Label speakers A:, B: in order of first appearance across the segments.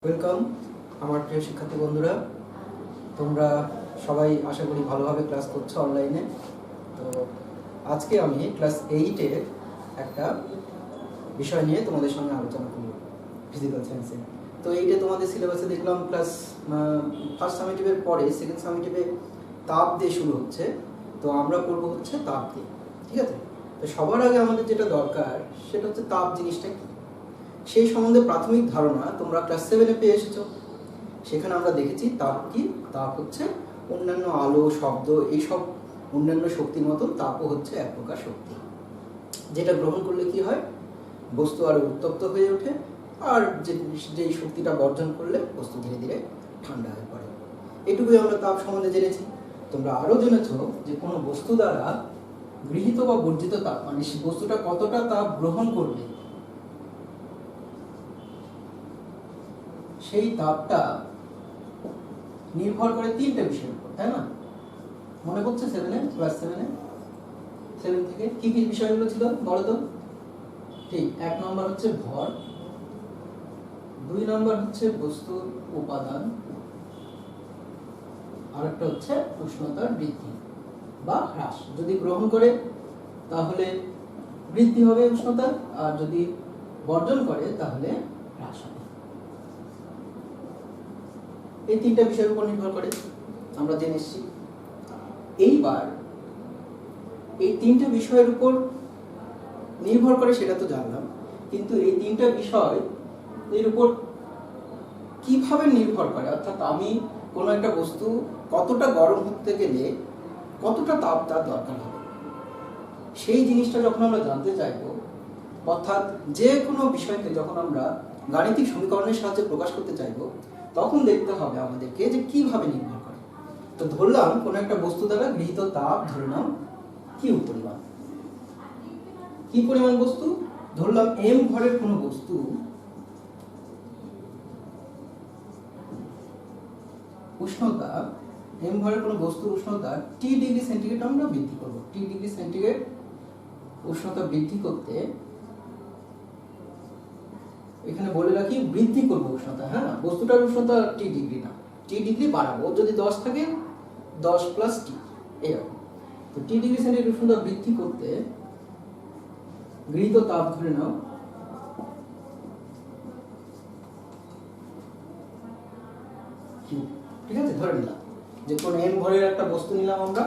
A: Welcome আমার প্রিয় শিক্ষার্থী বন্ধুরা, তোমরা সবাই আশা করি ভালোভাবে ক্লাস করছো অনলাইনে। তো আজকে আমি ক্লাস 8-এর একটা বিষয় নিয়ে তোমাদের সঙ্গে আলোচনা করব, ফিজিক্যাল সায়েন্সে। তো 8-এ তোমাদের সিলেবাসে দেখলাম ক্লাস ফার্স্ট সামেটিভের পরে সেকেন্ড সামেটিভে তাপ দিয়ে শুরু হচ্ছে, তো আমরা করব হচ্ছে তাপ দিয়ে। ঠিক আছে? তো সবার আগে আমাদের যেটা দরকার সেটা হচ্ছে তাপ জিনিসটা কি, সেই সম্বন্ধে প্রাথমিক ধারণা তোমরা ক্লাস 7-এ পেয়ে এসেছো। সেখানে আমরা দেখেছি তাপ কি, তাপ হচ্ছে অন্যান্য আলো, শব্দ, এইসব অন্যান্য শক্তির মতো তাপও হচ্ছে এক প্রকার শক্তি, যেটা গ্রহণ করলে কি হয়, বস্তু আরো উত্তপ্ত হয়ে ওঠে, আর যেই শক্তিটা বর্জন করলে বস্তু ধীরে ধীরে ঠান্ডা হয়ে পড়ে। এটুকুই আমরা তাপ সম্বন্ধে জেনেছি। তোমরা আরো জেনেছো যে কোনো বস্তু দ্বারা গৃহীত বা বর্জিত তাপ, মানে সেই বস্তুটা কতটা তাপ গ্রহণ করবে, সেই তাপটা নির্ভর করে তিনটে বিষয়ের উপর, তাই না? মনে পড়ছে ক্লাস 7 থেকে কি কি বিষয়গুলো ছিল বলো তো? ঠিক, 1 নম্বর হচ্ছে ভর, 2 নম্বর হচ্ছে বস্তুর উপাদান, আর একটা হচ্ছে উষ্ণতার বৃদ্ধি বা হ্রাস। যদি গ্রহণ করে তাহলে বৃদ্ধি হবে উষ্ণতার, আর যদি বর্জন করে তাহলে হ্রাস হবে। এই তিনটা বিষয়ের উপর নির্ভর করে আমরা জেনে এসেছি। এইবার এই তিনটা বিষয়ের উপর নির্ভর করে সেটা তো জানলাম, কিন্তু এই তিনটা বিষয় এর উপর কিভাবে নির্ভর করে, অর্থাৎ আমি কোনো একটা বস্তু কতটা গরম হতে গেলে কতটা তাপ তার দরকার হবে, সেই জিনিসটা যখন আমরা জানতে চাইব, অর্থাৎ যে কোনো বিষয়কে যখন আমরা গাণিতিক সমীকরণের সাহায্যে প্রকাশ করতে চাইব, তখন দেখতে হবে আমাদেরকে যে কিভাবে নির্ভর করে। তো ধরলাম কোনো একটা বস্তু দ্বারা গৃহীত তাপ, ধরে নাও কিউ পরিমাণ। কি পরিমাণ বস্তু? ধরলাম এম ভরের কোনো বস্তু উষ্ণতা, এম ভরের কোনো বস্তুর উষ্ণতা টি ডিগ্রি সেন্টিগ্রেড আমরা বৃদ্ধি করব। টি ডিগ্রি সেন্টিগ্রেড উষ্ণতা বৃদ্ধি করতে, এখানে বলে রাখি বৃদ্ধি করব উষ্ণতা, হ্যাঁ, বস্তুটার উষ্ণতা টি ডিগ্রি না, টি ডিগ্রি বাড়াবো। যদি 10 থাকে 10 প্লাস টি, এরকম। তো টি ডিগ্রি সেন্টিগ্রেড উষ্ণতা বৃদ্ধি করতে গৃহীত তাপ ধরে নাও কিউ। ঠিক আছে, ধরে নিলাম যে কোন এম ভরের একটা বস্তু নিলাম, আমরা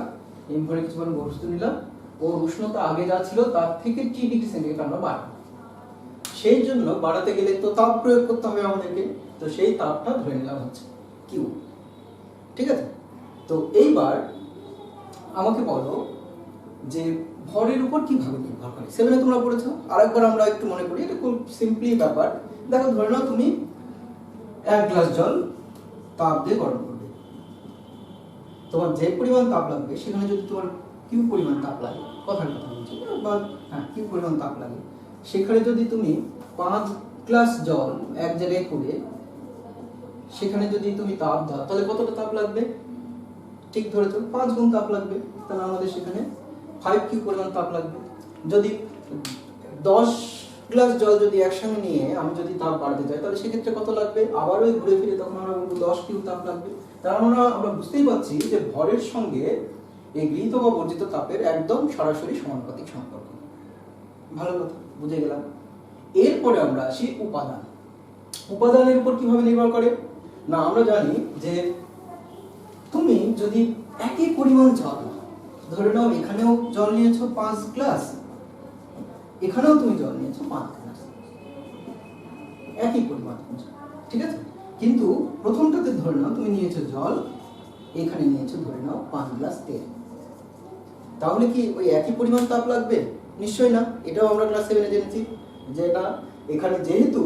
A: এম ভরের কিছু বস্তু নিলাম, ওর উষ্ণতা আগে যা ছিল তার থেকে টি ডিগ্রি সেন্টিগ্রেড আমরা বাড়াবো। সেই জন্য বাড়াতে গেলে তো তাপ প্রয়োগ করতে হবে আমাদেরকে, তো সেই তাপটা ধরে নিলাম হচ্ছে কিউ। ঠিক আছে? তো এইবার আমাকে বলো যে ভরের উপর কিভাবে নির্ভর করে। 7-এ তোমরা পড়েছো, আরেকবার আমরা একটু মনে করি, এটা খুব সিম্পলি ব্যাপার। দেখো, ধরে নাও তুমি 1 গ্লাস জল তাপ দিয়ে গরম করবে, তোমার যে পরিমাণ তাপ লাগবে সেখানে যদি তোমার কিউ পরিমাণ তাপ লাগে, কথার কথা বলছি, বা হ্যাঁ কিউ পরিমাণ তাপ লাগে, সেখানে যদি তুমি 5 গ্লাস জল এক জায়গায় করে সেখানে যদি তুমি তাপ দাও, তাহলে কতটা তাপ লাগবে? ঠিক ধরেছো, 5 গুণ তাপ লাগবে। তাহলে আমাদের সেখানে 5 কিউ পরিমাণ তাপ লাগবে। যদি 10 গ্লাস জল যদি একসঙ্গে নিয়ে আমি যদি তাপ বাড়াতে চাই, তাহলে সেক্ষেত্রে কত লাগবে? আবারও ঘুরে ফিরে তখন আমরা বলবো 10 কিউ তাপ লাগবে। তার মানে আমরা বুঝতেই পারছি যে ভরের সঙ্গে এই গৃহীত বা বর্জিত তাপের একদম সরাসরি সমানুপাতিক সম্পর্ক। ভালো কথা, বুঝে গেলাম। এরপরে আমরা আসি উপাদান। উপাদানের উপর কিভাবে নির্ভর করে না, আমরা জানি যে তুমি যদি একই পরিমাণ জল, ধরে নাও এখানেও জল নিয়েছো 5 গ্লাস, এখানেও তুমি জল নিয়েছো 5 গ্লাস, একই পরিমাণ, ঠিক আছে? কিন্তু প্রথমটাতে ধরে নাও তুমি নিয়েছো জল, এখানে নিয়েছো ধরে নাও 5 গ্লাস তেল, তাহলে কি ওই একই পরিমাণ তাপ লাগবে? নিশ্চয়ই না। এটাও আমরা ক্লাস 7-এ জেনেছি যে এটা এখানে যেহেতু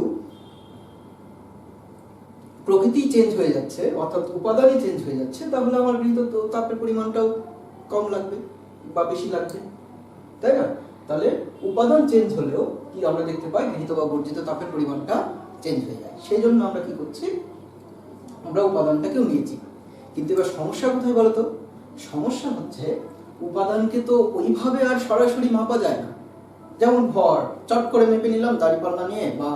A: প্রকৃতি চেঞ্জ হয়ে যাচ্ছে, অর্থাৎ উপাদানই চেঞ্জ হয়ে যাচ্ছে, তাহলে আমার গৃহীত তাপের পরিমাণটাও কম লাগবে বা বেশি লাগবে, তাই না? তাহলে উপাদান চেঞ্জ হলেও কি আমরা দেখতে পাই, গৃহীত বা বর্জিত তাপের পরিমাণটা চেঞ্জ হয়ে যায়। সেই জন্য আমরা কি করছি, আমরা উপাদানটাকেও নিয়েছি। কিন্তু এবার সমস্যা কোথায় বলতো? সমস্যা হচ্ছে উপাদানকে তো ওইভাবে আর সরাসরি মাপা যায় না। যেমন ভর চট করে মেপে নিলাম দাঁড়িপাল্লা নিয়ে, বা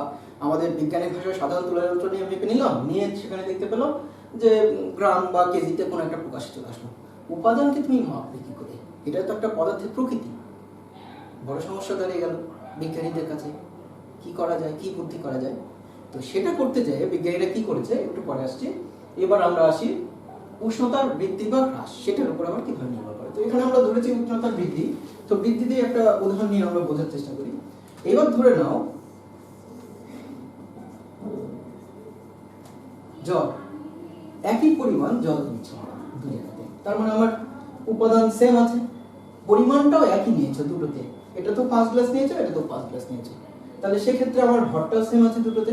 A: আমাদের বিজ্ঞানের ভাষায় সাধারণ তুলা যন্ত্র নিয়ে মেপে নিলাম, নিয়ে সেখানে দেখতে পেলাম যে গ্রাম বা কেজিতে কোনো একটা প্রকাশ চলে আসলো। উপাদানকে তুমি মাপবে কি করে? এটা তো একটা পদার্থের প্রকৃতি। বড় সমস্যা দাঁড়িয়ে গেল বিজ্ঞানীদের কাছে। কি করা যায়, কি বুদ্ধি করা যায়? তো সেটা করতে যেয়ে বিজ্ঞানীরা কি করেছে একটু পরে আসছি। এবার আমরা আসি উষ্ণতার বৃদ্ধি বা হ্রাস, সেটার উপর আবার কিভাবে নির্ভর করে। তো এখানে আমরা ধরেছি উষ্ণতার বৃদ্ধি। তো বৃদ্ধি দিয়ে একটা উদাহরণ নিয়ে আমরা বোঝার চেষ্টা করি। এবার ধরে নাও জল, একই পরিমাণ জল দিচ্ছ দুই জায়গাতে, তার মানে আমার উপাদান সেম আছে, পরিমাণটাও একই নিয়েছো দুটোতে। এটা তো 5 গ্লাস নিয়েছো, এটা তো 5 গ্লাস নিয়েছো, তাহলে সেক্ষেত্রে আমার ভরটাও সেম আছে দুটোতে।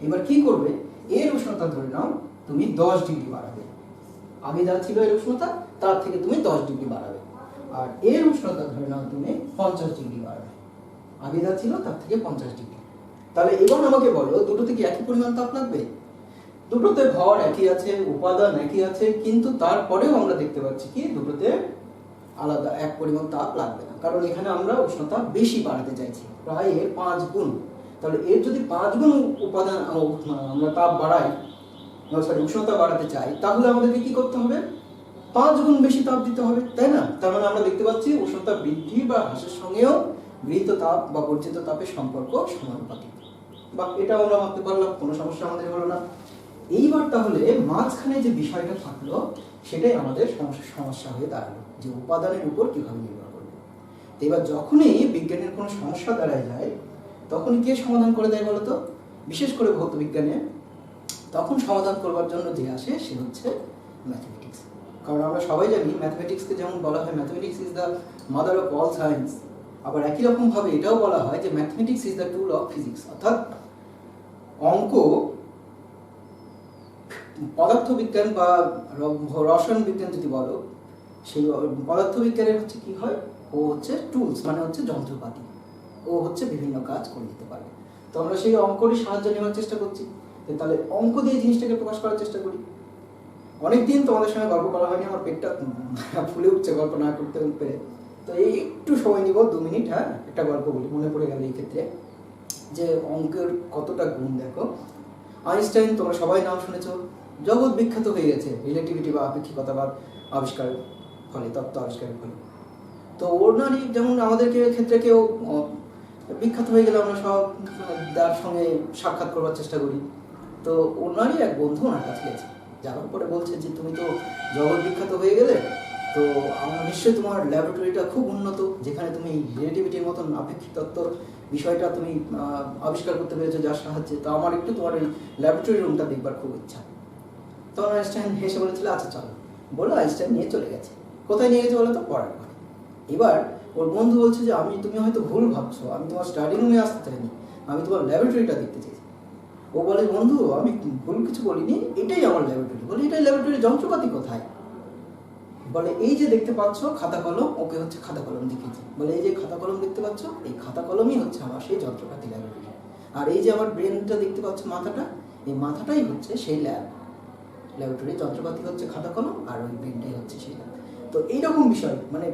A: এবার কি করবে, এর উষ্ণতা ধরে নাও তুমি 10 ডিগ্রি বাড়াবে। আগে যা ছিল এর উষ্ণতা তার থেকে তুমি 10 ডিগ্রি বাড়াবে। আর এর উষ্ণতা ধরে নাও তুমি 50 ডিগ্রি বাড়াবে। আগে যা ছিল তার থেকে 50 ডিগ্রি। তাহলে এবার আমাকে বলো দুটোতে কি একই পরিমাণ তাপ লাগবে? দুটোতে ভর একই আছে, উপাদান একই আছে, কিন্তু তারপরেও আমরা দেখতে পাচ্ছি কি দুটোতে আলাদা এক পরিমাণ তাপ লাগবে না, কারণ এখানে আমরা উষ্ণতা বেশি বাড়াতে চাইছি, প্রায় এর 5 গুণ। তাহলে এর যদি 5 গুণ উপাদান আমরা তাপ বাড়াই, সরি উষ্ণতা বাড়াতে চাই, তাহলে আমাদেরকে কি করতে হবে? 5 গুণ বেশি তাপ দিতে হবে, তাই না? তার মানে আমরা দেখতে পাচ্ছি উষ্ণতা বৃদ্ধি বা হ্রাসের সঙ্গেও গৃহীত তাপ বা বর্জিত তাপের সম্পর্ক সমানুপাতিক। বা এটা আমরা মাপতে পারলাম, কোনো সমস্যা আমাদের হলো না। এইবার তাহলে মাঝখানে যে বিষয়টা থাকলো সেটাই আমাদের সমস্যা হয়ে দাঁড়ালো, যে উপাদানের উপর কিভাবে নির্ভর করবে। এবার যখনই বিজ্ঞানের কোনো সমস্যা দাঁড়ায় যায় তখন কে সমাধান করে দেয় বলতো? বিশেষ করে ভৌত বিজ্ঞানে তখন সমাধান করবার জন্য যে আসে সে হচ্ছে ম্যাথমেটিক্স। কারণ আমরা সবাই জানি ম্যাথমেটিক্সকে যেমন বলা হয় mathematics is the mother of all science, আবার একই রকম ভাবে এটাও বলা হয় যে mathematics is the tool of physics. অর্থাৎ অঙ্ক, পদার্থবিজ্ঞান বা রসায়ন বিজ্ঞান যদি বলো, সেই পদার্থবিজ্ঞানের হচ্ছে কি হয়, ও হচ্ছে টুলস, মানে হচ্ছে যন্ত্রপাতি, ও হচ্ছে বিভিন্ন কাজ করে দিতে পারবে। তো আমরা সেই অঙ্কেরই সাহায্য নেওয়ার চেষ্টা করছি, তাহলে অঙ্ক দিয়ে জিনিসটাকে প্রকাশ করার চেষ্টা করি। অনেকদিন তোমাদের সঙ্গে গল্প করা হয়নি, আমার পেটটা ফুলে উঠছে গল্প না করতে পেরে। তো এই একটু সময় নিব, 2 মিনিট। হ্যাঁ, একটা গল্প বলি, মনে পড়ে গেল এই ক্ষেত্রে যে অঙ্কের কতটা গুণ। দেখো আইনস্টাইন, তোমরা সবাই নাম শুনেছ, জগৎ বিখ্যাত হয়ে গেছে রিলেটিভিটি বা আপেক্ষিকতাবাদ আবিষ্কারের ফলে, তত্ত্ব আবিষ্কারের ফলে। তো ওনারই যেমন আমাদেরকে ক্ষেত্রে কেউ বিখ্যাত হয়ে গেলে আমরা সব তার সঙ্গে সাক্ষাৎ করবার চেষ্টা করি। তো ওনারই এক বন্ধু ওনার কাছে গেছে, যাওয়ার পরে বলছে যে তুমি তো জগৎ বিখ্যাত হয়ে গেলে, তো আমার নিশ্চয়ই তোমার ল্যাবরেটরিটা খুব উন্নত, যেখানে তুমি রিলেটিভিটির মতন আপেক্ষিক তত্ত্বর বিষয়টা তুমি আবিষ্কার করতে পেরেছো যার সাহায্যে। তো আমার একটু তোমার ওই ল্যাবরেটরি রুমটা দেখবার খুব ইচ্ছা। তখন আইনস্টাইন হেসে বলেছিল আচ্ছা চলো, বলো আইনস্টাইন নিয়ে চলে গেছে। কোথায় নিয়ে গেছে বলো তো? পড়ার ঘরে। এবার ওর বন্ধু বলছে যে তুমি হয়তো ভুল ভাবছো, আমি তোমার স্টাডি রুমে আসতে চাইনি, আমি তোমার ল্যাবরেটরিটা দেখতে চাইছি। ও বলে বন্ধু আমি ভুল কিছু বলিনি, এটাই আমার ল্যাবরেটরি। বলে এটাই ল্যাবরেটরি, যন্ত্রপাতি কোথায়? বলে এই যে দেখতে পাচ্ছ খাতা কলম, ওকে হচ্ছে খাতা কলম দেখিয়েছে। বলে এই যে খাতা কলম দেখতে পাচ্ছ, এই খাতা কলমই হচ্ছে আমার সেই যন্ত্রপাতি ল্যাবরেটরি। আর এই যে আমার ব্রেনটা দেখতে পাচ্ছ, মাথাটা, এই মাথাটাই হচ্ছে সেই ল্যাবরেটরি। যন্ত্রপাতি হচ্ছে খাতা কলম আর ওই ব্রেনটাই হচ্ছে সেই ল্যাব। তো এইরকম বিষয়, মানে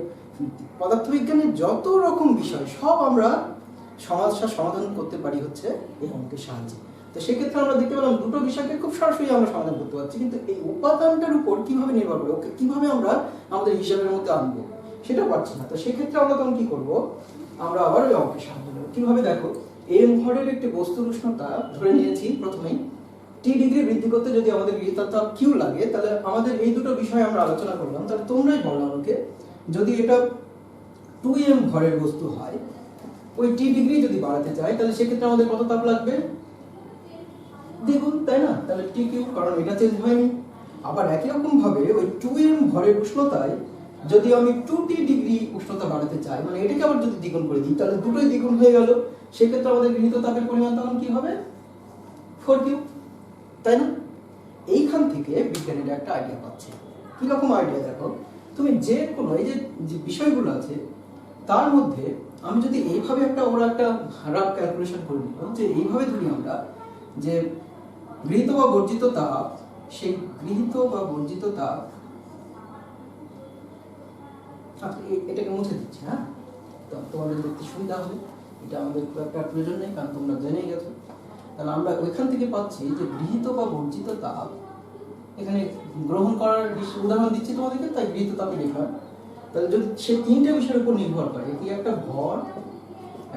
A: পদার্থবিজ্ঞানের যত রকম বিষয় সব আমরা সমস্যার সমাধান করতে পারি হচ্ছে এই অঙ্কের সাহায্যে। তো সেক্ষেত্রে আমরা দেখতে পেলাম দুটো বিষয়কে খুব সরাসরি আমরা সমাধান করতে পারছি, কিন্তু এই উপাদানটার উপর কিভাবে নির্ভর করে, ওকে কিভাবে আমরা আমাদের হিসাবের মধ্যে আনবো সেটা পারছি না। তো সেক্ষেত্রে আমরা তখন কি করবো, আমরা আবার ওই অঙ্কের সাহায্য নেব। কিভাবে দেখো, এম ভরের একটি বস্তুর উষ্ণতা ধরে নিয়েছি প্রথমেই, টি ডিগ্রি বৃদ্ধি করতে যদি আমাদের গৃহীত তাপ কিউ লাগে, তাহলে আমাদের এই দুটো বিষয় আমরা আলোচনা করলাম। তাহলে তোমরাই বলো আমাকে, যদি এটা 2m ভরের বস্তু হয়, ওই টি ডিগ্রি যদি বাড়াতে চাই, তাহলে সেক্ষেত্রে আমাদের কত তাপ লাগবে? দ্বিগুণ, তাই না? তাহলে টি কিউ, কারণ এটা চেঞ্জ হয়নি। আবার একই রকম ভাবে ওই 2m ভরের উষ্ণতায় যদি আমি 2t ডিগ্রি উষ্ণতা বাড়াতে চাই, মানে এটাকে আবার যদি দ্বিগুণ করে দিই, তাহলে দুটোই দ্বিগুণ হয়ে গেল। সেক্ষেত্রে আমাদের গৃহীত তাপের পরিমাণ তখন কি হবে? 4q, তাই না? এইখান থেকে বিজ্ঞানীরা একটা আইডিয়া পাচ্ছে। কিরকম আইডিয়া দেখো, তুমি যে কোনো এই যে বিষয়গুলো আছে তার মধ্যে আমি যদি এইভাবে ওরা একটা রাফ ক্যালকুলেশন করে নিল, যে এইভাবে ধরি আমরা যে গৃহীত বা বর্জিত তাপ, সেই গৃহীত বা বর্জিত তাপ, এটাকে মুছে দিচ্ছি। হ্যাঁ, তোমাদের দেখতে সুবিধা হবে, এটা আমাদের খুব একটা প্রয়োজন নেই, কারণ তোমরা জেনেই গেছো। তাহলে আমরা ওইখান থেকে পাচ্ছি যে গৃহীত বা বর্জিত তাপ, এখানে গ্রহণ করার উদাহরণ দিচ্ছি তোমাদেরকে, তাই গৃহীত তাপে লেখা। তাহলে যদি সে তিনটে বিষয়ের উপর নির্ভর করে, কি একটা ভর,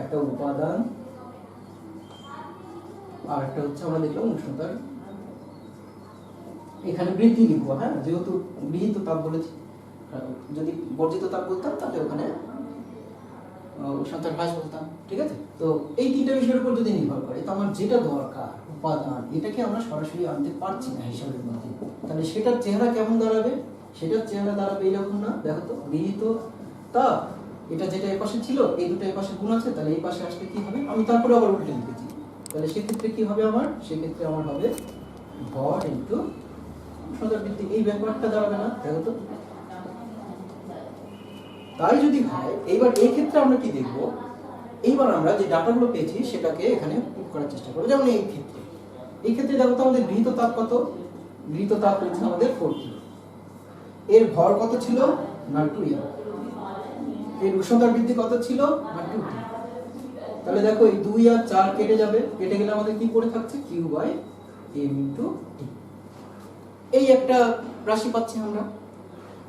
A: একটা উপাদান, আর একটা হচ্ছে আমরা দেখলাম উষ্ণতার এখানে বৃদ্ধি লিখবো। হ্যাঁ, যেহেতু গৃহীত তাপ বলেছি, যদি বর্জিত তাপ বলতাম তাহলে ওখানে উষ্ণতার হ্রাস বলতাম। ঠিক আছে, তো এই তিনটা বিষয়ের উপর যদি নির্ভর করে, তো আমার যেটা দরকার উপাদান, এটাকে আমরা সরাসরি আনতে পারছি না হিসাবের মধ্যে। তাহলে সেটার চেহারা কেমন দাঁড়াবে? সেটার চেহারা দাঁড়াবে এইরকম না, দেখো তো, গৃহীত তাপ, এটা যেটা এই পাশে ছিল, এই দুটো এই পাশে গুণ আছে, তাহলে এই পাশে আসলে কি হবে? আমি তারপরে আবার উল্টে লিখেছি, তাহলে সেক্ষেত্রে কি হবে আমার? সেক্ষেত্রে আমার হবে ভর ইন্টু উষ্ণতার বৃদ্ধি। এই ব্যাপারটা দাঁড়াবে না, দেখো তো। তাই যদি হয়, এইবার এই ক্ষেত্রে আমরা কি দেখব? এইবার আমরা যে ডাটাগুলো পেয়েছি সেটাকে এখানে পুট করার চেষ্টা করব। যেমন এই ক্ষেত্রে দেখো তো, আমাদের গৃহীত তাপ কত? গৃহীত তাপ হচ্ছে আমাদের 4 কিলো। এর ভর কত ছিল? না 2m। এর উষ্ণতার বৃদ্ধি কত ছিল? না 2t। তাহলে দেখো এই 2 আর 4 কেটে যাবে, কেটে গেলে আমাদের কি পড়ে থাকছে? q by m into t। এই একটা রাশি পাচ্ছি আমরা।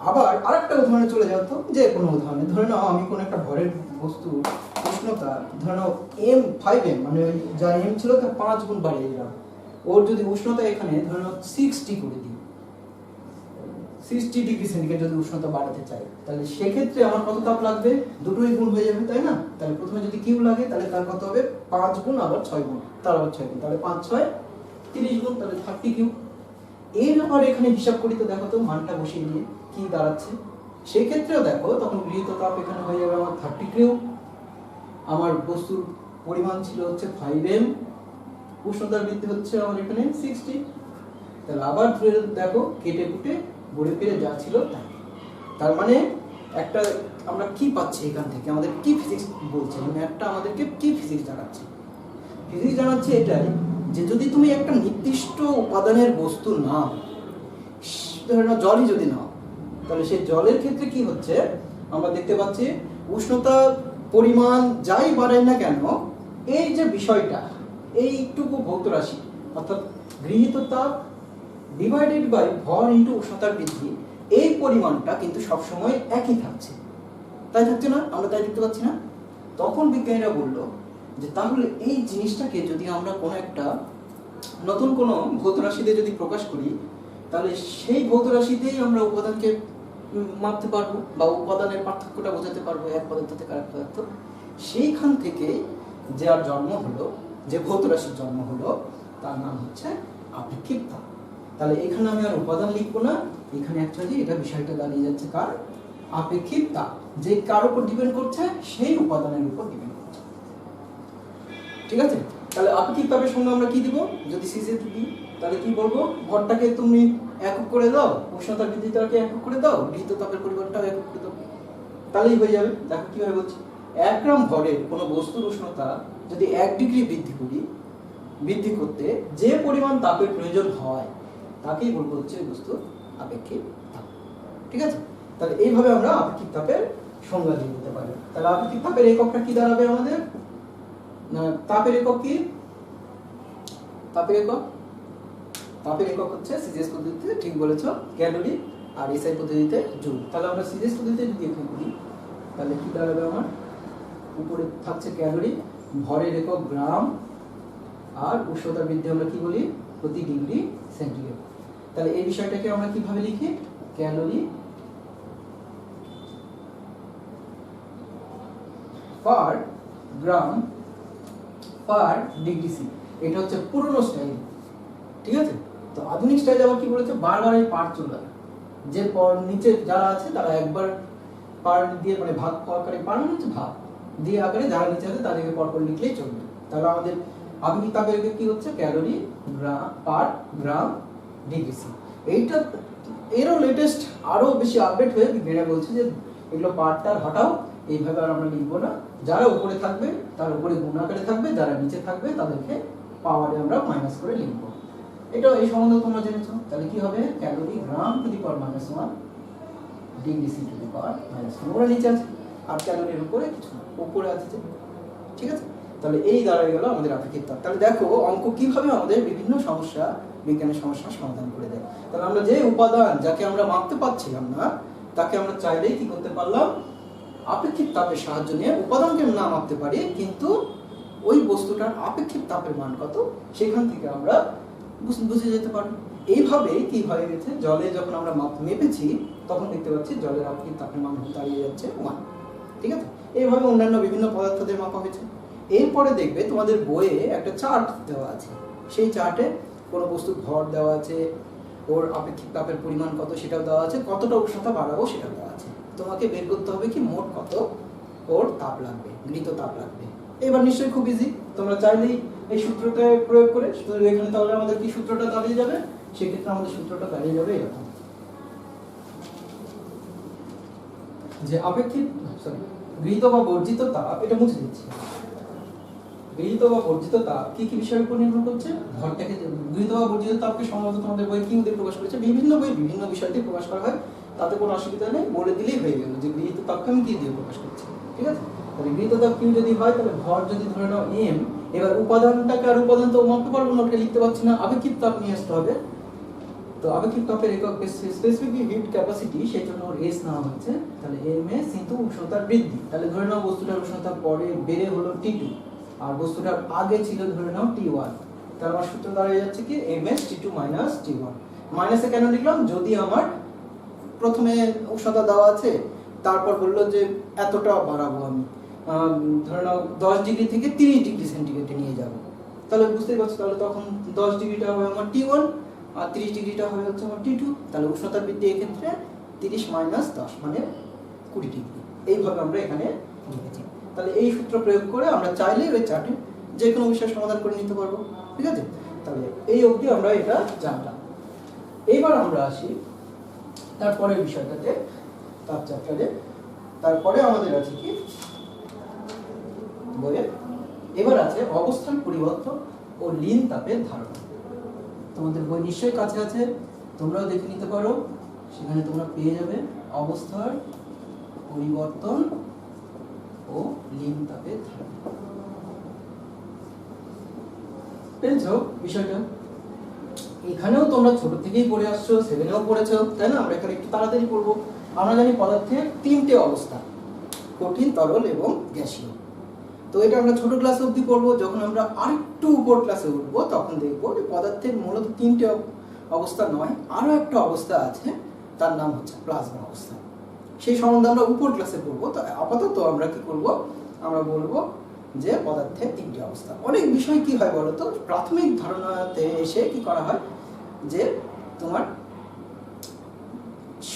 A: আবার আরেকটা উদাহরণে চলে যাও তো, যে কোনো উদাহরণে ধরে নাও আমি কোনো একটা ভরের বস্তু উষ্ণতা ধরে নাও m5m, মানে যার m ছিল তার 5 গুণ বাড়িয়ে দিলাম। ওর যদি উষ্ণতা এখানে ধরে নাও 60 করে দিই, 60 ডিগ্রি সেন্টিগ্রেড যদি উষ্ণতা বাড়াতে চাই, তাহলে সেক্ষেত্রে আমার কত তাপ লাগবে? দুটোই গুণ হয়ে যাবে, তাই না? তাহলে প্রথমে যদি কিউ লাগে, তাহলে তার কত হবে? 5 গুণ আবার 6 গুণ, তার আবার 6 গুণ, তাহলে 5 6 30 গুণ, তাহলে 30 কিউ। এর আবার এখানে হিসাব করি তো, দেখো তো মানটা বসিয়ে দিয়ে কি দাঁড়াচ্ছে। সেই ক্ষেত্রেও দেখো, তখন গৃহীত তাপ এখানে হয়ে যাবে আমার 30 কিউ, আমার বস্তুর পরিমাণ ছিল হচ্ছে 5m, উষ্ণতার বৃদ্ধি হচ্ছে আমার এখানে 60। তাহলে আবার দেখো কেটে কুটে গড়ে ফিরে যা ছিল তাই। তার মানে একটা আমরা কি পাচ্ছি এখান থেকে? আমাদের কি ফিজিক্স বলছে? মানে একটা আমাদেরকে কি ফিজিক্স জানাচ্ছে? ফিজিক্স জানাচ্ছে এটাই যে যদি তুমি একটা নির্দিষ্ট উপাদানের বস্তু নাও, ধরে নাও জলই যদি নাও, তাহলে সেই জলের ক্ষেত্রে কি হচ্ছে? আমরা দেখতে পাচ্ছি উষ্ণতা পরিমাণ যাই বাড়ায় না কেন, এই যে বিষয়টা, এইটুকু ভৌত রাশি অর্থাৎ গৃহীত তাপ ডিভাইডেড বাই ভর ইন্টু উষ্ণতার বৃদ্ধি, এই পরিমাণটা কিন্তু সবসময় একই থাকছে, তাই থাকছে না? আমরা তাই দেখতে পাচ্ছি না? তখন বিজ্ঞানীরা বলল যে তাহলে এই জিনিসটাকে যদি আমরা কোনো একটা নতুন কোনো ভৌত রাশিতে যদি প্রকাশ করি, তাহলে সেই ভৌত রাশিতেই আমরা উপাদানকে মাপতে পারবো বা উপাদানের পার্থক্যটা বোঝাতে পারবো এক পদার্থ থেকে আরেক পদার্থ। সেইখান থেকে যার জন্ম হলো, যে ভৌত রাশির জন্ম হলো, তার নাম হচ্ছে আপেক্ষিক তাপ। তাহলে এখানে আমি আর উপাদান লিখবো না, এখানে অ্যাকচুয়ালি এটা বিষয়টা দাঁড়িয়ে যাচ্ছে কার? আপেক্ষিক তাপ। যে কার উপর ডিপেন্ড করছে? সেই উপাদানের উপর ডিপেন্ড করছে। ঠিক আছে, তাহলে আপেক্ষিক তাপের সঙ্গে আমরা কি দিব? যদি সিজে দিই, তাহলে কি বলবো? ভরটাকে তুমি একক করে দাও, উষ্ণতার বৃদ্ধিটাকে একক করে দাও, গৃহীত তাপের পরিমাণটাও একক করে দাও, তাহলেই হয়ে যাবে। দেখো কিভাবে বলছি, 1 গ্রাম ভরের কোনো বস্তুর উষ্ণতা যদি 1 ডিগ্রি বৃদ্ধি করি, বৃদ্ধি করতে যে পরিমাণ তাপের প্রয়োজন হয় তাকেই বলবো হচ্ছে বস্তুর আপেক্ষিক তাপ। ঠিক আছে, তাহলে এইভাবে আমরা আপেক্ষিক তাপের সংজ্ঞা দিয়ে দিতে পারি। তাহলে আপেক্ষিক তাপের এককটা কি দাঁড়াবে আমাদের? না, তাপের একক কি? তাপের একক হচ্ছে সিজিএস পদ্ধতিতে, ঠিক বলেছো, ক্যালোরি, আর এসআই পদ্ধতিতে জুল। তাহলে আমরা সিজিএস পদ্ধতিতে যদি এখানে করি, তাহলে কি দাঁড়াবে? আমার উপরে থাকছে ক্যালোরি, ভরের একক গ্রাম, আর উষ্ণতার বৃদ্ধি আমরা কি বলি? প্রতি ডিগ্রি সেন্টিগ্রেড। তাহলে এই বিষয়টাকে আমরা কিভাবে লিখি? ক্যালোরি পার গ্রাম পার ডিগ্রি সি। এটা হচ্ছে পুরনো স্টাইল। ঠিক আছে, তো আধুনিক স্টাইল আবার কি বলেছে? বারবার এই পার চলে, যে নিচে যারা আছে তারা একবার পার দিয়ে, মানে ভাগ আকারে, পার মানে হচ্ছে ভাগ দিয়ে আকারে, যারা নিচে আছে তাদেরকে পরপর লিখলেই চলবে। তাহলে আমাদের আপেক্ষিক তাপের কি হচ্ছে? Calorie per gram degree C. এইটা এরও লেটেস্ট, আরো বেশি আপডেট হয়ে বিজ্ঞানীরা বলছে যে এগুলো পারটা হটাও, এইভাবে আর আমরা লিখবো না। যারা উপরে থাকবে তার উপরে গুণ আকারে থাকবে, যারা নিচে থাকবে তাদেরকে পাওয়ারে আমরা মাইনাস করে লিখবো। এটা এই সম্বন্ধে তোমরা জেনেছো। তাহলে কি হবে? Calorie gram to the power -1 degree C to the power -1। ওরা নিচে আছে, আর ক্যালোরির উপরে কিছু না, উপরে আছে যে। ঠিক আছে, তাহলে এই দাঁড়ায় গেল আমাদের আপেক্ষিক তাপ। তাহলে দেখো অঙ্ক কিভাবে আমাদের বিভিন্ন সমস্যা, বিজ্ঞানের সমস্যার সমাধান করে দেয়। তাহলে আমরা যে উপাদান যাকে আমরা মাপতে পারছিলাম না তাকে আমরা চাইলেই কি করতে পারলাম, আপেক্ষিক তাপের সাহায্য নিয়ে উপাদানকে না মাপতে পারি, কিন্তু ওই বস্তুটার আপেক্ষিক তাপের মান কত সেখান থেকে আমরা বুঝে যেতে পারবো। এইভাবে কি হয়ে গেছে, জলে যখন আমরা মেপেছি তখন দেখতে পাচ্ছি জলের আপেক্ষিক তাপের মান দাঁড়িয়ে যাচ্ছে 1। ঠিক আছে, এইভাবে অন্যান্য বিভিন্ন পদার্থদের মাপা হয়েছে। এরপরে দেখবে তোমাদের বইয়ে একটা চার্ট দেওয়া আছে, সেই চার্টে কোনো বস্তুর ভর দেওয়া আছে, ওর আপেক্ষিক তাপের পরিমাণ কত সেটাও দেওয়া আছে, কতটা উষ্ণতা বাড়াবো সেটাও দেওয়া আছে। তোমাকে বের করতে হবে কি মোট কত ওর তাপ লাগবে, গৃহীত তাপ লাগবে। এবার নিশ্চয়ই খুব ইজি, তোমরা চাইলেই এই সূত্রটা প্রয়োগ করে শুধু এখানে তাহলে আমাদের কি সূত্রটা দাঁড়িয়ে যাবে, সেক্ষেত্রে আমাদের সূত্রটা দাঁড়িয়ে যাবে এরকম, যে আপেক্ষিক গৃহীত বা বর্জিত তাপ, এটা মুছে দিচ্ছি, গৃহীত বা বর্জিত তাপ কি কি বিষয়ের উপর নির্ভর করছে, ভরটাকে। গৃহীত বা বর্জিত তাপকে সম্ভবত তোমাদের বই কি দিয়ে প্রকাশ করেছে, বিভিন্ন বই বিভিন্ন বিষয় দিয়ে প্রকাশ করা হয়, তাতে কোনো অসুবিধা নেই, বলে দিলেই হয়ে গেল যে গৃহীত তাপকে আমি কি দিয়ে প্রকাশ করছি। ঠিক আছে, তাহলে গৃহীত তাপ কিউ যদি হয় তাহলে ভর যদি ধরে নাও এম, এবার উপাদানটাকে আর উপাদান তো মাপতে পারবো না, ওটা লিখতে পারছি না, আপেক্ষিক তাপ নিয়ে আসতে হবে। তো আপেক্ষিক তাপের একক স্পেসিফিক হিট ক্যাপাসিটি, সেই জন্য ওর এস নেওয়া হচ্ছে। তাহলে এম এস কিন্তু উষ্ণতার বৃদ্ধি, তাহলে ধরে নাও বস্তুটার উষ্ণতা পরে বেড়ে হলো T2 আর বস্তুটার আগে ছিল ধরে নাও T1, তার আমার সূত্র দাঁড়িয়ে যাচ্ছে কি ms T2 - T1। মাইনাসে কেন লিখলাম, যদি আমার প্রথমে উষ্ণতা দেওয়া আছে, তারপর বললো যে এতটা বাড়াবো আমি, ধরে নাও 10 ডিগ্রি থেকে 30 ডিগ্রি সেন্টিগ্রেডে নিয়ে যাব, তাহলে বুঝতেই পারছো, তাহলে তখন 10 ডিগ্রিটা হবে আমার T1 আর 30 ডিগ্রিটা হবে হচ্ছে আমার T2। তাহলে উষ্ণতা বৃদ্ধি এক্ষেত্রে 30 - 10 মানে 20 ডিগ্রি। এইভাবে আমরা এখানে লিখেছি। তাহলে এই সূত্র প্রয়োগ করে আমরা চাইলেই ওই চার্টে যে কোনো বিষয় সমাধান করে নিতে পারবো। ঠিক আছে, তাহলে এই অবধি আমরা এটা জানলাম। এইবার আমরা আসি তারপরের বিষয়টাতে, তাপ চ্যাপ্টারে। তারপরে আমাদের আছে কি বইয়ে, এবার আছে অবস্থান পরিবর্তন ও লীন তাপের ধারণা। তোমাদের বই নিশ্চয়ই কাছে আছে, তোমরাও দেখে নিতে পারো, সেখানে তোমরা পেয়ে যাবে অবস্থার পরিবর্তন ও লীন তাপের ধারণা। পেয়েছো বিষয়টা? এখানেও তোমরা ছোট থেকেই পড়ে আসছো, 7এও পড়েছো, তাই না? আমরা এখানে একটু তাড়াতাড়ি পড়বো। আমরা জানি পদার্থের 3টে অবস্থা, কঠিন, তরল এবং গ্যাসীয়। তো এটা আমরা ছোট ক্লাসে অবধি পড়বো। যখন আমরা আরেকটু উপর ক্লাসে উঠবো তখন দেখবো যে পদার্থের মূলত 3টে অবস্থা নয়, আরো একটা অবস্থা আছে, তার নাম হচ্ছে প্লাজমা অবস্থা। সেই সম্বন্ধে আমরা উপর ক্লাসে পড়বো। তো আপাতত আমরা কি করব, আমরা বলবো যে পদার্থের 3টে অবস্থা। অনেক বিষয় কি হয় বলতো, প্রাথমিক ধারণাতে এসে কি করা হয় যে তোমার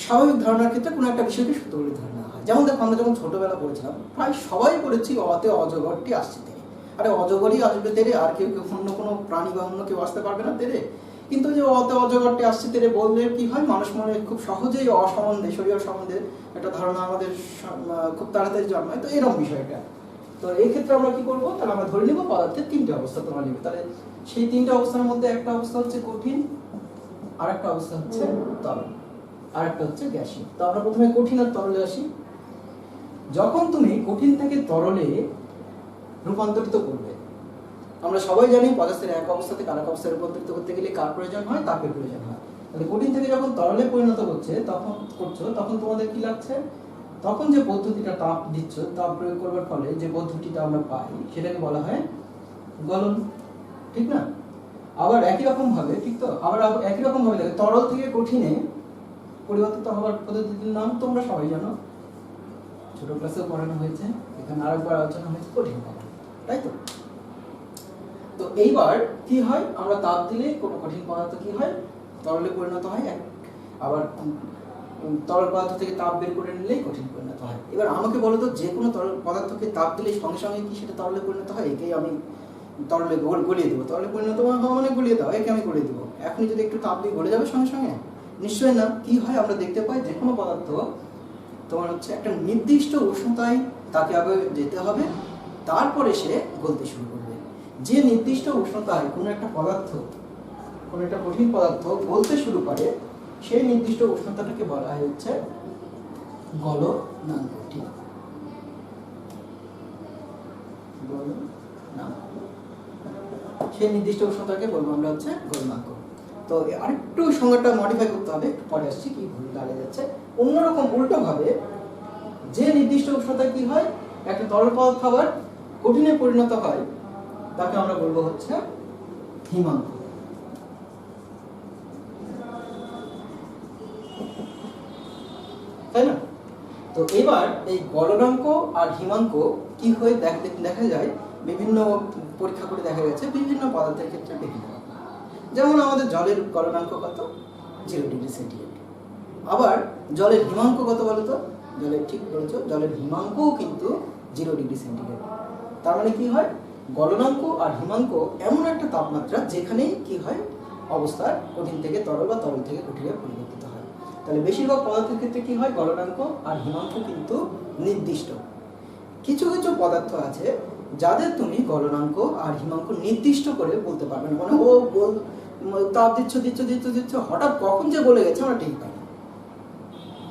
A: স্বাভাবিক ধারণার ক্ষেত্রে কোনো একটা বিষয়কে সত্য বলে ধরে নেওয়া হয়। যেমন দেখো, আমরা যখন ছোটবেলা পড়েছিলাম প্রায় সবাই পড়েছি অতে অজগরটি আসছে তেরে। আরে অজগরই আসবে তেরে, আর কেউ অন্য কোনো প্রাণী বা অন্য কেউ আসতে পারবে না তেরে। কিন্তু যে অতে অজগরটি আসছে তেরে বললে কি হয়, মানুষ মনে খুব সহজেই অসম্বন্ধে, শরীর সম্বন্ধে একটা ধারণা আমাদের খুব তাড়াতাড়ি জন্মায়। তো এরকম বিষয়টা, তো এই ক্ষেত্রে আমরা কি করবো, তাহলে আমরা ধরে নিব পদার্থের 3টে অবস্থা তোমরা নিবে। তাহলে সেই 3টে অবস্থার মধ্যে একটা অবস্থা হচ্ছে কঠিন, আর একটা অবস্থা হচ্ছে তরল, আর একটা হচ্ছে গ্যাসীয়। তো আমরা প্রথমে কঠিন আর তরলে আসি। যখন তুমি কঠিন থেকে তরলে রূপান্তরিত করবে, আমরা সবাই জানি পদার্থের এক অবস্থা থেকে আরেক অবস্থায় রূপান্তরিত করতে গেলে কার প্রয়োজন হয়, তাপের প্রয়োজন হয়। তাহলে কঠিন থেকে যখন তরলে পরিণত তখন তোমাদের কি লাগছে, তখন যে পদ্ধতিটা তাপ দিচ্ছ, তাপ প্রয়োগ করবার ফলে যে পদ্ধতিটা আমরা পাই সেটাকে বলা হয় গলন, ঠিক না? আবার একই রকম ভাবে, ঠিক তো, আবার একই রকম ভাবে দেখো, তরল থেকে কঠিনে পরিবর্তিত হওয়ার পদ্ধতির নাম তোমরা সবাই জানো, ছোট ক্লাসেও পড়ানো হয়েছে, এখানে আরেকবার আলোচনা হয়েছে কঠিন গলন, তাই তো? তো এইবার কি হয়, আমরা তাপ দিলে কোনো কঠিন পদার্থ কি হয়, তরলে পরিণত হয়। আবার তরল পদার্থ থেকে তাপ বের করে নিলেই কঠিন পরিণত হয়। এবার আমাকে বলো তো, যে কোনো তরল পদার্থকে তাপ দিলে সঙ্গে সঙ্গে কি সেটা তরলে পরিণত হয়? একেই আমি তরলে গলিয়ে দেবো, তরলে পরিণত হওয়া মানে গলিয়ে দাও, একে আমি গলিয়ে দেবো। এখনই যদি একটু তাপ দিয়ে গলে যাবে সঙ্গে সঙ্গে? নিশ্চয়ই না। কি হয়, আমরা দেখতে পাই যে কোনো পদার্থ তোমার হচ্ছে একটা নির্দিষ্ট উষ্ণতায় তাকে আগে যেতে হবে, তারপরে সে গলতে শুরু করবে। যে নির্দিষ্ট উষ্ণতায় কোনো একটা পদার্থ, কোনো একটা কঠিন পদার্থ গলতে শুরু করে, সেই নির্দিষ্ট উষ্ণতাটাকে বলা হয় হচ্ছে গলনাঙ্ক। ঠিক, না, সেই নির্দিষ্ট উষ্ণতাকে বলবো আমরা হচ্ছে গলনাঙ্ক। তো আরেকটু সংজ্ঞাটা মডিফাই করতে হবে, একটু পরে আসছি কি ভুল দাঁড়িয়ে যাচ্ছে। অন্যরকম উল্টো ভাবে যে নির্দিষ্ট উষ্ণতায় কি হয়, একটা তরল পদার্থ আবার কঠিনে পরিণত হয়, তাকে আমরা বলবো হচ্ছে হিমাঙ্ক। তাই না? তো এবার এই গলনাঙ্ক আর হিমাঙ্ক কি হয়ে দেখা যায় বিভিন্ন পরীক্ষা করে দেখা গেছে বিভিন্ন পদার্থের ক্ষেত্রে বিভিন্ন। যেমন আমাদের জলের গলনাঙ্ক কত, 0 ডিগ্রি সেন্টিগ্রেড। আবার জলের হিমাঙ্ক কত বলতো, জলের ঠিক বলেছো, জলের হিমাঙ্কও কিন্তু 0 ডিগ্রি সেন্টিগ্রেড। তার মানে কি হয়, গলনাঙ্ক আর হিমাঙ্ক এমন একটা তাপমাত্রা যেখানেই কি হয় অবস্থার কঠিন থেকে তরল বা তরল থেকে কঠিনে পরিবর্তিত হয়। তাহলে বেশিরভাগ পদার্থের ক্ষেত্রে কি হয়, গলনাঙ্ক আর হিমাঙ্ক কিন্তু নির্দিষ্ট। কিছু কিছু পদার্থ আছে যাদের তুমি গলনাঙ্ক আর হিমাঙ্ক নির্দিষ্ট করে বলতে পারবে না, মানে ও তাপ দিচ্ছ হঠাৎ কখন যে বলে গেছে আমরা ঠিক পাই না।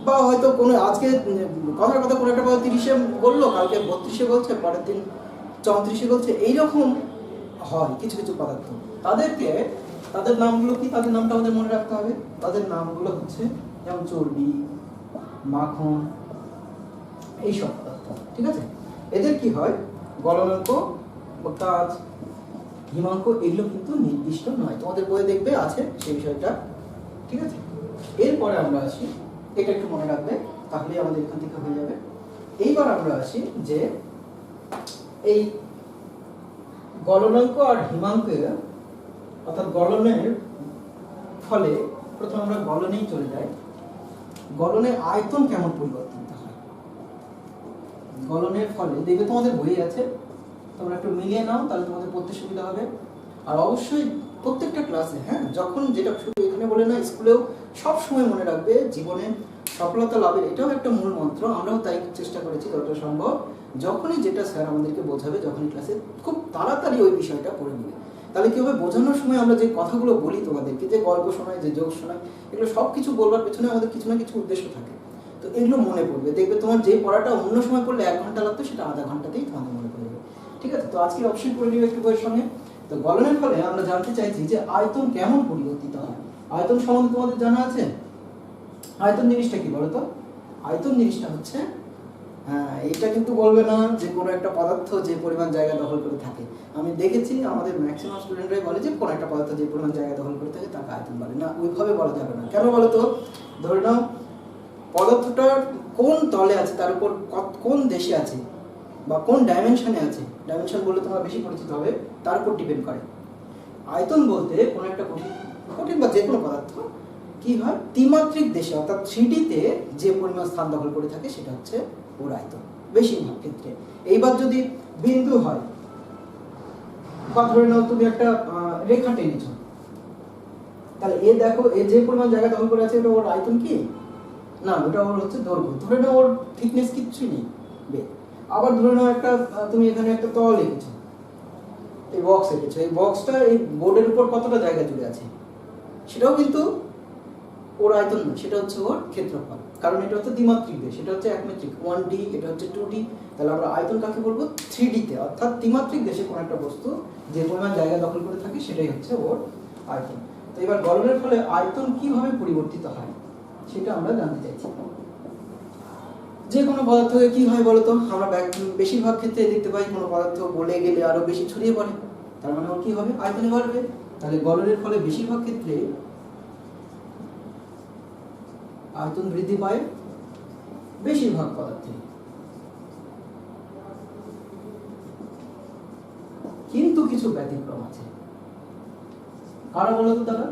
A: বা হয়তো কোনো আজকে কথার কথা কোনো একটা পদার্থ 30-এ বললো, কালকে 32-এ বলছে, পরের দিন 34-এ বলছে, এইরকম হয় কিছু কিছু পদার্থ। তাদের নামগুলো কি, তাদের নামটা আমাদের মনে রাখতে হবে। তাদের নামগুলো হচ্ছে যেমন চর্বি, মাখন, এইসব পদার্থ, ঠিক আছে? এদের কি হয়, গলনাঙ্ক, কাজ, হিমাঙ্ক এগুলো কিন্তু নির্দিষ্ট নয়। তোমাদের বইয়ে দেখবে আছে সেই বিষয়টা, ঠিক আছে? এরপরে আমরা আসি, এটা একটু মনে রাখবে, তাহলেই আমাদের এখান থেকে হয়ে যাবে। এইবার আমরা আসি যে এই গলনাঙ্ক আর হিমাঙ্কে, অর্থাৎ গলনের ফলে, প্রথমে আমরা গলনেই চলে যাই। গলনের আয়তন কেমন পরিবর্তিত হয় গলনের ফলে, দেখবে তোমাদের বই আছে, তোমরা একটু মিলিয়ে নাও, তাহলে তোমাদের পড়তে সুবিধা হবে। আর অবশ্যই প্রত্যেকটা ক্লাসে, হ্যাঁ, যখন যেটা শুধু এখানে বলে না, স্কুলেও সব সময় মনে রাখবে, জীবনে সফলতা লাভের এটাও একটা মূল মন্ত্র। আমরাও তাই চেষ্টা করেছি যতটা সম্ভব, যখনই যেটা স্যার আমাদেরকে বোঝাবে, যখনই ক্লাসে খুব তাড়াতাড়ি ওই বিষয়টা করে নেবে। তাহলে কি হবে, বোঝানোর সময় আমরা যে কথাগুলো বলি তোমাদেরকে, যে গল্প শোনায়, যে যোগ শোনায়, এগুলো সব কিছু বলবার পেছনে আমাদের কিছু না কিছু উদ্দেশ্য থাকে। তো এগুলো মনে পড়বে, দেখবে তোমার যে পড়াটা অন্য সময় পড়লে 1 ঘন্টা লাগতো, সেটা আধা ঘন্টাতেই তোমাদের মনে পড়বে। ঠিক আছে? তো আজকে অবশ্যই পড়ে নিবে একটু বইয়ের সঙ্গে। তো গলনের ফলে আমরা জানতে চাইছি যে আয়তন কেমন পরিবর্তিত হয়। আয়তন সম্বন্ধে তোমাদের জানা আছে? আয়তন জিনিসটা কি বলতো? আয়তন জিনিসটা হচ্ছে, এটা কিন্তু বলবে না যে কোনো একটা পদার্থ যে পরিমাণ জায়গা দখল করে থাকে। আমি দেখেছি আমাদের ম্যাক্সিমাম স্টুডেন্টরাই বলে যে কোনো একটা পদার্থ যে পরিমাণ জায়গা দখল করে থাকে তাকে আয়তন বলে। না, ওইভাবে বলা যাবে না। কেন বলতো? ধরে নাও পদার্থটার কোন তলে আছে, তার উপর কোন দেশে আছে, বা কোন ডাইমেনশনে আছে, ডাইমেনশন বললে তোমরা বেশি পরিচিত হবে, তার উপর ডিপেন্ড করে। আয়তন বলতে কোনো একটা কঠিন বা যে কোনো পদার্থ কি হয়, ত্রিমাত্রিক দেশে অর্থাৎ 3D-তে যে পরিমাণ স্থান দখল করে থাকে সেটা হচ্ছে ওর আয়তন বেশিরভাগ ক্ষেত্রে। এইবার যদি বিন্দু হয়, বা ধরে নাও তুমি একটা রেখা টেনেছো, তাহলে এ দেখো এ যে পরিমাণ জায়গা দখল করে আছে, এটা ওর আয়তন কি না, ওটা ওর হচ্ছে দৈর্ঘ্য। ধরে নাও ওর থিকনেস কিচ্ছুই নেই। আবার ধরে নাও একটা তুমি এখানে একটা তল এঁকেছো, এই বক্স এঁকেছো, এই বক্সটা এই বোর্ডের উপর কতটা জায়গা জুড়ে আছে, সেটাও কিন্তু ওর আয়তন না, সেটা হচ্ছে ওর ক্ষেত্রফল। কারণ এটা হচ্ছে দ্বিমাত্রিক দেশ, এটা হচ্ছে একমাত্রিক 1D, এটা হচ্ছে 2D। তাহলে আমরা আয়তন কাকে বলবো? 3D-তে, অর্থাৎ ত্রিমাত্রিক দেশে কোনো একটা বস্তু যে পরিমাণ জায়গা দখল করে থাকে সেটাই হচ্ছে ওর আয়তন। তো এবার গলনের ফলে আয়তন কিভাবে পরিবর্তিত হয় সেটা আমরা জানতে চাইছি। যে কোনো পদার্থকে কি হয় বলতো, আমরা বেশিরভাগ ক্ষেত্রে দেখতে পাই কোনো পদার্থ গলে গেলে আরো বেশি ছড়িয়ে পড়ে, তার মানে ওর কি হবে, আয়তনে বাড়বে। তাহলে গলনের ফলে বেশিরভাগ ক্ষেত্রে আয়তন বৃদ্ধি পায় বেশিরভাগ পদার্থে। কিন্তু কিছু ব্যতিক্রম আছে। কারা বলতো তারা?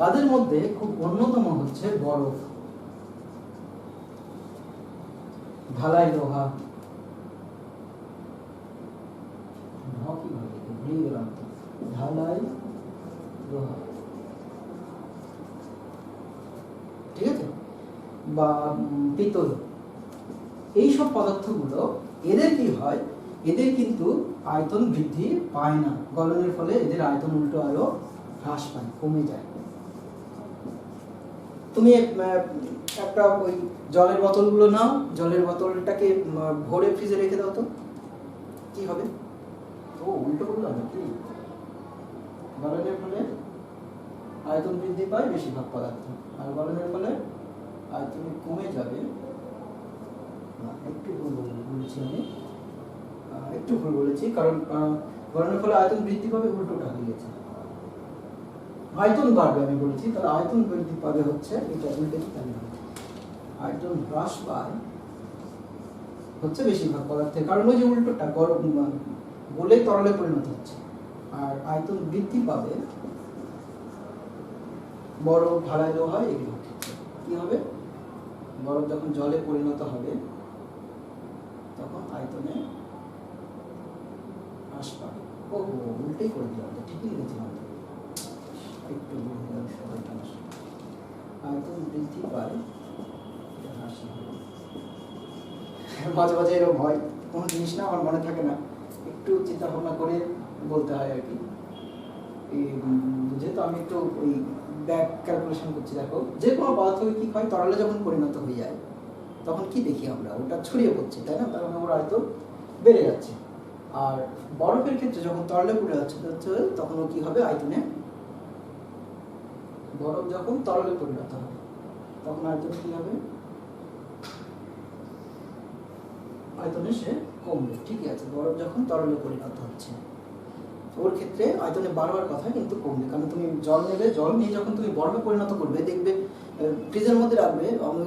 A: তাদের মধ্যে খুব অন্যতম হচ্ছে বরফ, ঢালাই লোহা, ঢালাই লোহা, ঠিক আছে, বা পিতল, এইসব পদার্থগুলো, এদের কি হয়, এদের কিন্তু আয়তন বৃদ্ধি পায় না। গলনের ফলে এদের আয়তন উল্টো আরো হ্রাস পায়, কমে যায়। তুমি একটা ওই জলের বোতলগুলো নাও, জলের বোতলটাকে ভরে ফ্রিজে রেখে দাও তো, কি হবে? ও উল্টো করলাম নাকি? গলনের ফলে আয়তন বৃদ্ধি পায় বেশিরভাগ পদার্থ, আর গলনের ফলে আয়তন কমে যাবে। একটু ভুল বলেছি আমি, একটু ভুল বলেছি, কারণ গলনের ফলে আয়তন বৃদ্ধি পাবে, উল্টোটা হয়ে গেছে। আয়তন বাড়বে আমি বলেছি, তাহলে আয়তন বৃদ্ধি পাবে হচ্ছে এটা উল্টে দিতে হবে। আয়তন হ্রাস পায় হচ্ছে বেশিরভাগ পদার্থের, কারণ ওই যে উল্টোটা গরম বলে তরলে পরিণত হচ্ছে। আর আয়তন বৃদ্ধি পাবে বরফ, ঢালাই লোহা এগুলোর ক্ষেত্রে। কি হবে? বরফ যখন জলে পরিণত হবে তখন আয়তনে হ্রাস পাবে। ও উল্টেই করে দিলাম, ঠিকই লিখেছিলাম, একটু আয়তন বৃদ্ধি পায় হ্রাস হবে। মাঝে মাঝে এরকম হয়, কোনো জিনিস না আমার মনে থাকে না, একটু চিন্তা ভাবনা করে বলতে হয় আর কি। যেহেতু আমি একটু ওই ব্যাক ক্যালকুলেশন করছি, দেখো যে কোনো পদার্থ কি হয়, তরলে যখন পরিণত হয়ে যায় তখন কি দেখি আমরা, ওটা ছড়িয়ে পড়ছে, তাই না? তার মানে ওর আয়তন বেড়ে যাচ্ছে। আর বরফের ক্ষেত্রে যখন তরলে পড়ে যাচ্ছে তখন ও কি হবে, আয়তনে, বরফ যখন তরলে পরিণত হবে তখন আয়তন কি হবে, আয়তনে সে কমবে। ঠিকই আছে, বরফ যখন তরলে পরিণত হচ্ছে ওর ক্ষেত্রে আয়তনে বাড়বার কথা কিন্তু কমবে, কারণ তুমি জল নেবে, জল নিয়ে যখন তুমি বরফে পরিণত করবে দেখবে ফ্রিজের মধ্যে রাখবে। আমি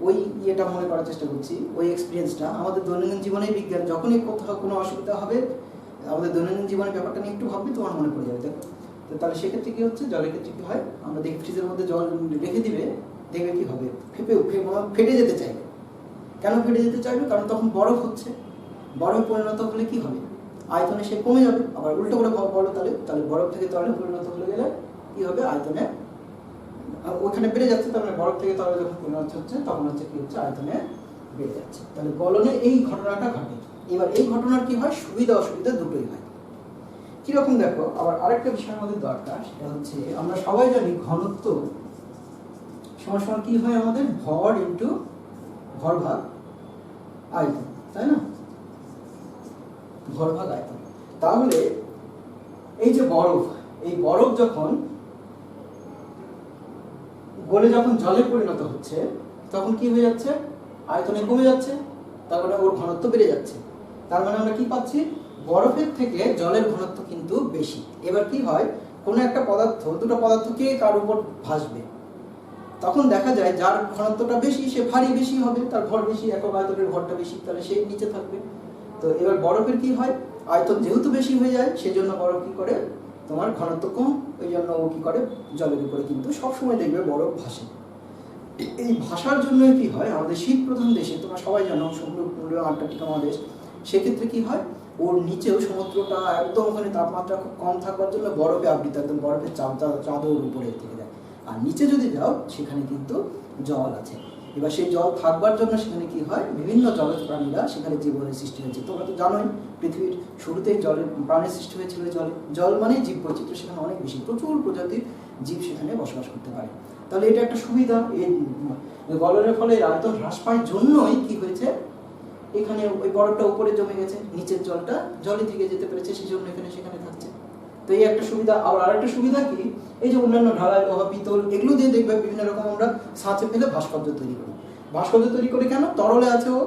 A: ওই ইয়েটা মনে করার চেষ্টা করছি, ওই এক্সপিরিয়েন্সটা আমাদের দৈনন্দিন জীবনে, বিজ্ঞান যখনই কোথাও কোনো অসুবিধা হবে আমাদের দৈনন্দিন জীবনের ব্যাপারটা নিয়ে একটু ভাববে, তোমার মনে পড়ে যাবে। দেখো তো তাহলে সেক্ষেত্রে কি হচ্ছে, জলের ক্ষেত্রে কি হয়, আমরা দেখি ফ্রিজের মধ্যে জল রেখে দিবে, দেখবে কি হবে, ফেটে যেতে চাইবে। কেন ফেটে যেতে চাইবে? কারণ তখন বরফ হচ্ছে, বরফে পরিণত হলে কি হবে, আয়তনে সে কমে যাবে। আবার উল্টো করে বলো, তাহলে বরফ থেকে তরলে পরিণত হয়ে গেলে কি হবে, আয়তনে ওখানে বেড়ে যাচ্ছে, তার মানে বরফ থেকে তরলে যখন পরিণত হচ্ছে তখন হচ্ছে কি হচ্ছে, আয়তনে বেড়ে যাচ্ছে। তাহলে গলনে এই ঘটনাটা ঘটে। এবার এই ঘটনার কি হয়, সুবিধা অসুবিধা দুটোই হয়। কিরকম দেখো, আবার আরেকটা বিষয় আমাদের দরকার, সেটা হচ্ছে আমরা সবাই জানি ঘনত্ব সমান কি হয় আমাদের, ভর ইন্টু ভর ভাগ আয়তন, তাই না? ভর ভাগ আয়তন। তাহলে এই যে বরফ, এই বরফ যখন গলে যখন জলে পরিণত হচ্ছে তখন কি হয়ে যাচ্ছে, আয়তনে কমে যাচ্ছে, তার মানে ওর ঘনত্ব বেড়ে যাচ্ছে। তার মানে আমরা কি পাচ্ছি, বরফের থেকে জলের ঘনত্ব কিন্তু বেশি। এবার কি হয়, কোনো একটা পদার্থ, দুটো পদার্থ কে কার উপর ভাসবে, তখন দেখা যায় যার ঘনত্বটা বেশি সে ভারী বেশি হবে, তার ভর বেশি, একক আয়তনের ভরটা বেশি, তাহলে সেই নিচে থাকবে। তো এবার বরফের কি হয়, আয়তন যেহেতু বেশি হয়ে যায় সেজন্য বরফ কি করে, তোমার ঘনত্ব কম, ওই জন্য ও কি করে, জলের উপরে কিন্তু সবসময় দেখবে বরফ ভাসে। এই ভাষার জন্য কি হয়, আমাদের শীত প্রধান দেশে, তোমরা সবাই জানো সমুদ্র আন্টার্কটিকা মহাদেশ, সেক্ষেত্রে কি হয়, ওর নিচেও সমুদ্রটা একদম ওখানে তাপমাত্রা খুব কম থাকবার জন্য বরফে আবৃত, একদম বরফের চাদর উপরে থেকে যায়। আর নিচে যদি যাও সেখানে কিন্তু জল আছে। এবার সেই জল থাকবার জন্য সেখানে কি হয়, বিভিন্ন জলজ প্রাণীরা সেখানে জীবনের সৃষ্টি হয়েছে। তোমরা তো জানোই পৃথিবীর শুরুতেই জলের প্রাণের সৃষ্টি হয়েছিল জলে। জল মানে জীব বৈচিত্র্য সেখানে অনেক বেশি, প্রচুর প্রজাতির জীব সেখানে বসবাস করতে পারে। তাহলে এটা একটা সুবিধা। এই গলনের ফলে আয়তন হ্রাস পাওয়ার জন্যই কি হয়েছে, এখানে ওই বরফটা উপরে জমে গেছে, নিচের জলটা জলে থেকে যেতে পেরেছে, সেই জন্য এখানে সেখানে থাকছে। তো এই একটা সুবিধা। আবার আরেকটা সুবিধা কি, এই যে অন্যান্য ঢালাই লোহা, পিতল, এগুলো দিয়ে দেখবে বিভিন্ন রকম আমরা ছাঁচে ফেলে ভাস্কর্য তৈরি করি। ভাস্কর্য তৈরি করে কেন, তরলে আছে, ও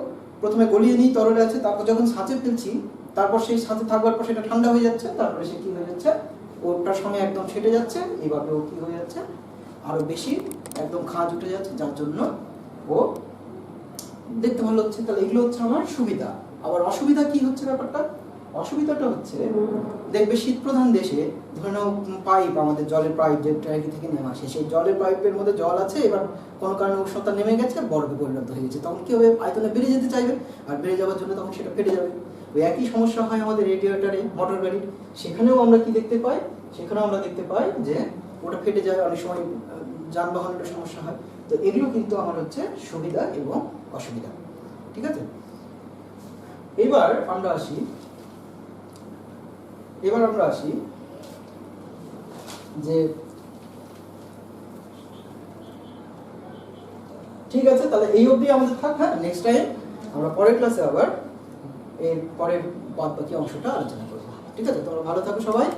A: প্রথমে গলিয়ে নিই, তরলে আছে, তারপর যখন ছাঁচে ফেলছি তারপর সেই ছাঁচে থাকবার পর সেটা ঠান্ডা হয়ে যাচ্ছে, তারপরে সে কি হয়ে যাচ্ছে, ওটার সঙ্গে একদম ছেটে যাচ্ছে, এইভাবে ও কি হয়ে যাচ্ছে, আরো বেশি একদম খাঁজ উঠে যাচ্ছে, যার জন্য ও দেখতে ভালো হচ্ছে। তাহলে এগুলো হচ্ছে আমার সুবিধা। আবার অসুবিধা কি হচ্ছে ব্যাপারটা, অসুবিধাটা হচ্ছে দেখবে শীত প্রধান দেশে ধরে নাও পাইপ, আমাদের জলের পাইপ যে ট্যাঙ্কি থেকে নেমে আসে, সেই জলের পাইপের মধ্যে জল আছে, এবার কোনো কারণে উষ্ণতা নেমে গেছে, বরফে পরিণত হয়ে গেছে, তখন কি হবে, আয়তনে বেড়ে যেতে চাইবে, আর বেড়ে যাওয়ার জন্য তখন সেটা ফেটে যাবে। ওই একই সমস্যা হয় আমাদের রেডিয়েটরে, মোটর গাড়ির, সেখানেও আমরা কি দেখতে পাই, সেখানেও আমরা দেখতে পাই যে ওটা ফেটে যায়, অনেক সময় যানবাহনের সমস্যা হয়। তো এগুলো কিন্তু আমার হচ্ছে সুবিধা এবং অসুবিধা। ঠিক আছে, এবার আমরা আসি যে ঠিক আছে, তাহলে এই অবধি আমাদের থাক। হ্যাঁ, নেক্সট টাইম আমরা পরের ক্লাসে আবার এর পরের বাদ বাকি অংশটা আলোচনা করবো। ঠিক আছে, তোমরা ভালো থাকো সবাই।